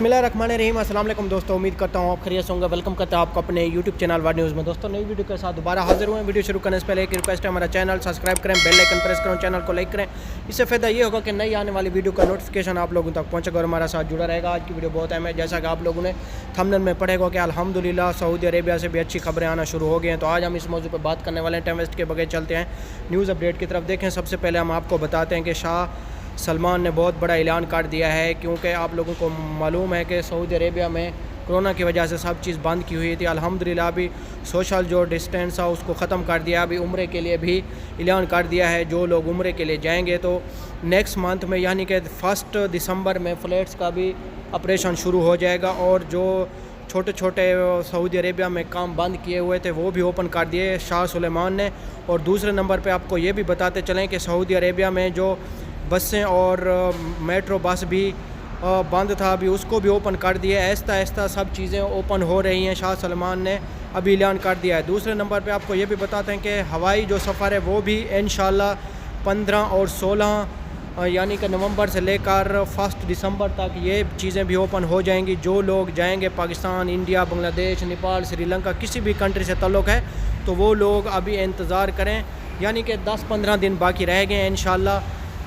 بسم اللہ الرحمن الرحیم۔ السلام علیکم دوستوں، امید کرتا ہوں آپ خیریت سے ہوں گے۔ ویلکم کرتا ہوں آپ کو اپنے یوٹیوب چینل ویڈیو نیوز میں۔ دوستوں نئی ویڈیو کے ساتھ دوبارہ حاضر ہوئے ہیں۔ ویڈیو شروع کرنے سے پہلے ایک ریکویسٹ ہے، ہمارا چینل سبسکرائب کریں، بیل آئکن پریس کریں، چینل کو لائک کریں۔ اس سے فائدہ یہ ہوگا کہ نئی آنے والی ویڈیو کا نوٹیفیکیشن آپ لوگوں تک پہنچے گا اور ہمارا ساتھ جڑا رہے گا۔ آج کی ویڈیو بہت اہم ہے، جیسا کہ آپ لوگوں نے تھمبنیل میں پڑھے گا کہ الحمدللہ سعودی عربیہ سے بھی اچھی خبریں آنا شروع ہو گئی ہیں۔ تو آج ہم اس موضوع پہ بات کرنے والے ہیں۔ ٹائم ویسٹ کے بغیر چلتے ہیں نیوز اپڈیٹ کی طرف۔ دیکھیں، سب سے پہلے ہم آپ کو بتاتے ہیں کہ شاہ سلمان نے بہت بڑا اعلان کر دیا ہے، کیونکہ آپ لوگوں کو معلوم ہے کہ سعودی عربیہ میں کرونا کی وجہ سے سب چیز بند کی ہوئی تھی۔ الحمدللہ ابھی سوشل جو ڈسٹینس تھا اس کو ختم کر دیا۔ ابھی عمرے کے لیے بھی اعلان کر دیا ہے، جو لوگ عمرے کے لیے جائیں گے تو نیکسٹ منتھ میں یعنی کہ 1 دسمبر میں فلائٹس کا بھی آپریشن شروع ہو جائے گا، اور جو چھوٹے چھوٹے سعودی عربیہ میں کام بند کیے ہوئے تھے وہ بھی اوپن کر دیے شاہ سلمان نے۔ اور دوسرے نمبر پہ آپ کو یہ بھی بتاتے چلیں کہ سعودی عربیہ میں جو بسیں اور میٹرو بس بھی بند تھا، ابھی اس کو بھی اوپن کر دیا ہے۔ آہستہ آہستہ سب چیزیں اوپن ہو رہی ہیں، شاہ سلمان نے ابھی اعلان کر دیا ہے۔ دوسرے نمبر پہ آپ کو یہ بھی بتاتے ہیں کہ ہوائی جو سفر ہے وہ بھی انشاءاللہ 15 اور 16 یعنی کہ نومبر سے لے کر 1 دسمبر تک یہ چیزیں بھی اوپن ہو جائیں گی۔ جو لوگ جائیں گے پاکستان، انڈیا، بنگلہ دیش، نیپال، سری لنکا، کسی بھی کنٹری سے تعلق ہے تو وہ لوگ ابھی انتظار کریں، یعنی کہ 10-15 دن باقی رہ گئے ہیں۔ انشاءاللہ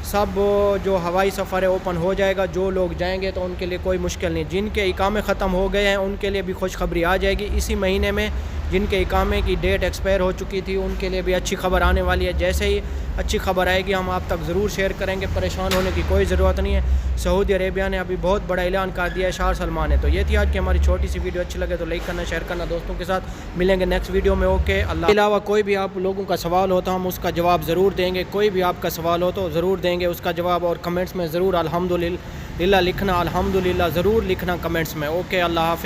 سب جو ہوائی سفر ہے اوپن ہو جائے گا۔ جو لوگ جائیں گے تو ان کے لیے کوئی مشکل نہیں۔ جن کے اقامے ختم ہو گئے ہیں ان کے لیے بھی خوشخبری آ جائے گی اسی مہینے میں۔ جن کے اقامے کی ڈیٹ ایکسپائر ہو چکی تھی ان کے لیے بھی اچھی خبر آنے والی ہے۔ جیسے ہی اچھی خبر آئے گی ہم آپ تک ضرور شیئر کریں گے، پریشان ہونے کی کوئی ضرورت نہیں ہے۔ سعودی عربیہ نے ابھی بہت بڑا اعلان کر دیا ہے شاہ سلمان نے۔ تو یہ تھی آج کی ہماری چھوٹی سی ویڈیو، اچھی لگے تو لائک کرنا، شیئر کرنا دوستوں کے ساتھ۔ ملیں گے نیکسٹ ویڈیو میں، اوکے اللہ۔ علاوہ کوئی بھی آپ لوگوں کا سوال ہو تو ہم اس کا جواب ضرور دیں گے۔ کوئی بھی آپ کا سوال ہو تو ضرور دیں گے اس کا جواب، اور کمنٹس میں ضرور الحمدللہ لکھنا، الحمدللہ ضرور لکھنا کمنٹس میں۔ اوکے اللہ حافظ۔